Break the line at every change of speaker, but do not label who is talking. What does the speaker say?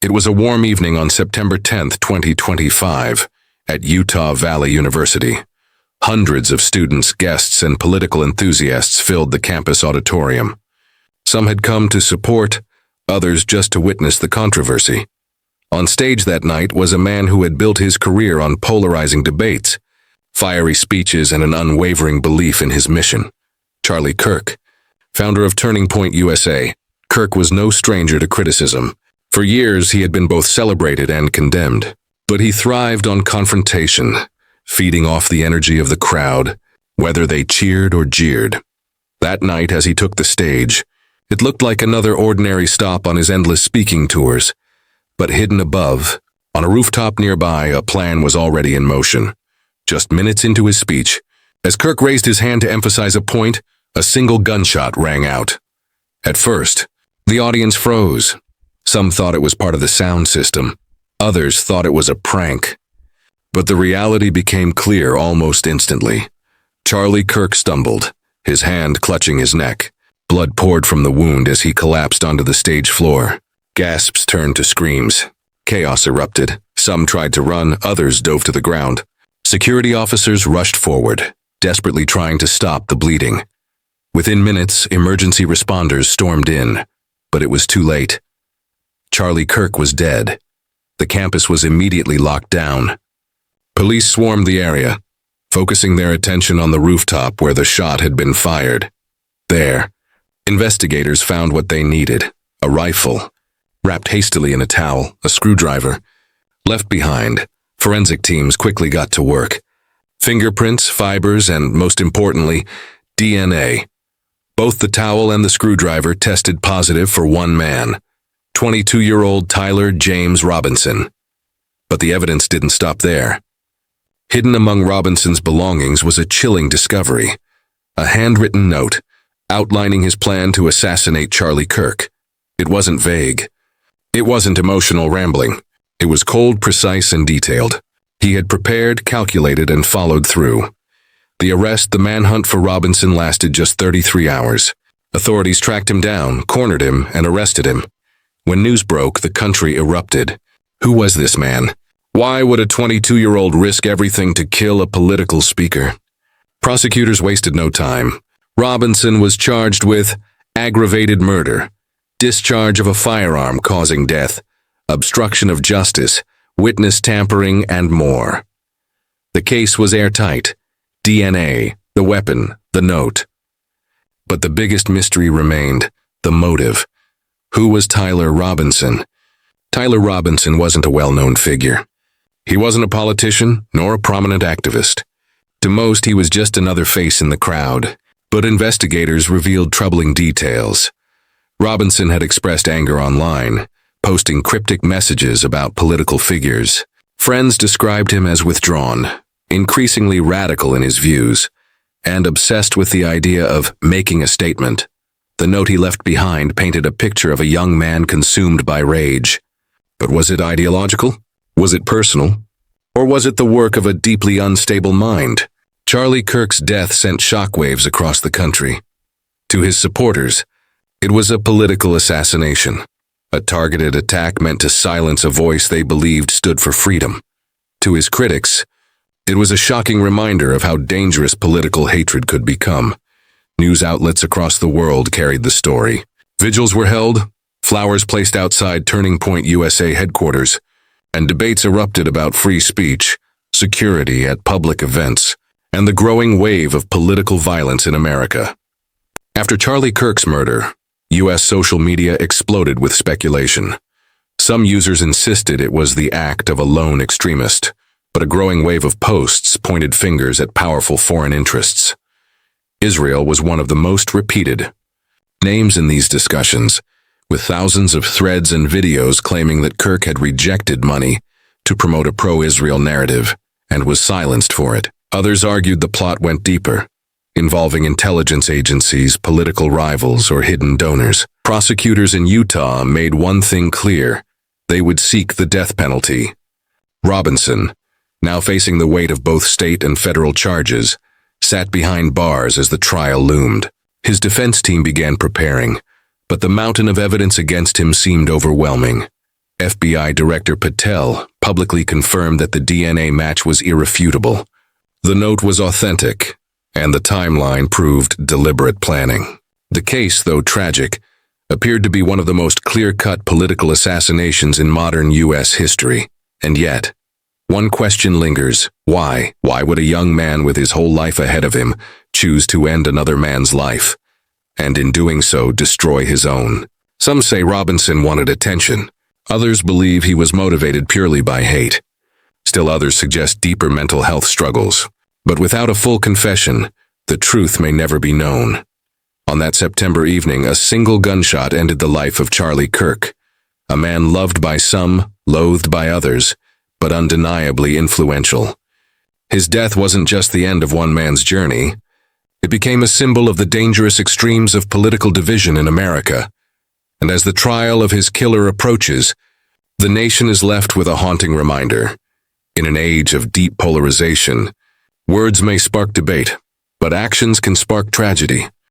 It was a warm evening on September 10th, 2025, at Utah Valley University. Hundreds of students, guests, and political enthusiasts filled the campus auditorium. Some had come to support, others just to witness the controversy. On stage that night was a man who had built his career on polarizing debates, fiery speeches, and an unwavering belief in his mission. Charlie Kirk, founder of Turning Point USA. Kirk was no stranger to criticism. For years, he had been both celebrated and condemned. But he thrived on confrontation, feeding off the energy of the crowd, whether they cheered or jeered. That night, as he took the stage, it looked like another ordinary stop on his endless speaking tours. But hidden above, on a rooftop nearby, a plan was already in motion. Just minutes into his speech, as Kirk raised his hand to emphasize a point, a single gunshot rang out. At first, the audience froze. Some thought it was part of the sound system. Others thought it was a prank. But the reality became clear almost instantly. Charlie Kirk stumbled, his hand clutching his neck. Blood poured from the wound as he collapsed onto the stage floor. Gasps turned to screams. Chaos erupted. Some tried to run, others dove to the ground. Security officers rushed forward, desperately trying to stop the bleeding. Within minutes, emergency responders stormed in, but it was too late. Charlie Kirk was dead. The campus was immediately locked down. Police swarmed the area, focusing their attention on the rooftop where the shot had been fired. There, investigators found what they needed: a rifle, wrapped hastily in a towel, a screwdriver. Left behind, forensic teams quickly got to work. Fingerprints, fibers, and most importantly, DNA. Both the towel and the screwdriver tested positive for one man, 22-year-old Tyler James Robinson. But the evidence didn't stop there. Hidden among Robinson's belongings was a chilling discovery: a handwritten note outlining his plan to assassinate Charlie Kirk. It wasn't vague. It wasn't emotional rambling. It was cold, precise, and detailed. He had prepared, calculated, and followed through. The manhunt for Robinson lasted just 33 hours. Authorities tracked him down, cornered him, and arrested him. When news broke, the country erupted. Who was this man? Why would a 22-year-old risk everything to kill a political speaker? Prosecutors wasted no time. Robinson was charged with aggravated murder, discharge of a firearm causing death, obstruction of justice, witness tampering, and more. The case was airtight. DNA, the weapon, the note. But the biggest mystery remained: the motive. Who was Tyler Robinson? Tyler Robinson wasn't a well-known figure. He wasn't a politician, nor a prominent activist. To most, he was just another face in the crowd. But investigators revealed troubling details. Robinson had expressed anger online, posting cryptic messages about political figures. Friends described him as withdrawn, increasingly radical in his views, and obsessed with the idea of making a statement. The note he left behind painted a picture of a young man consumed by rage. But was it ideological? Was it personal? Or was it the work of a deeply unstable mind? Charlie Kirk's death sent shockwaves across the country. To his supporters, it was a political assassination, a targeted attack meant to silence a voice they believed stood for freedom. To his critics, it was a shocking reminder of how dangerous political hatred could become. News outlets across the world carried the story. Vigils were held, flowers placed outside Turning Point USA headquarters, and debates erupted about free speech, security at public events, and the growing wave of political violence in America. After Charlie Kirk's murder, U.S. social media exploded with speculation. Some users insisted it was the act of a lone extremist, but a growing wave of posts pointed fingers at powerful foreign interests. Israel was one of the most repeated names in these discussions, with thousands of threads and videos claiming that Kirk had rejected money to promote a pro-Israel narrative and was silenced for it. Others argued the plot went deeper, involving intelligence agencies, political rivals, or hidden donors. Prosecutors in Utah made one thing clear: they would seek the death penalty. Robinson, now facing the weight of both state and federal charges, sat behind bars as the trial loomed. His defense team began preparing, but the mountain of evidence against him seemed overwhelming. FBI Director Patel publicly confirmed that the DNA match was irrefutable. The note was authentic, and the timeline proved deliberate planning. The case, though tragic, appeared to be one of the most clear-cut political assassinations in modern U.S. history. And yet, one question lingers. Why? Why would a young man with his whole life ahead of him choose to end another man's life, and in doing so destroy his own? Some say Robinson wanted attention. Others believe he was motivated purely by hate. Still others suggest deeper mental health struggles. But without a full confession, the truth may never be known. On that September evening, a single gunshot ended the life of Charlie Kirk, a man loved by some, loathed by others, but undeniably influential. His death wasn't just the end of one man's journey. It became a symbol of the dangerous extremes of political division in America. And as the trial of his killer approaches, the nation is left with a haunting reminder. In an age of deep polarization, words may spark debate, but actions can spark tragedy.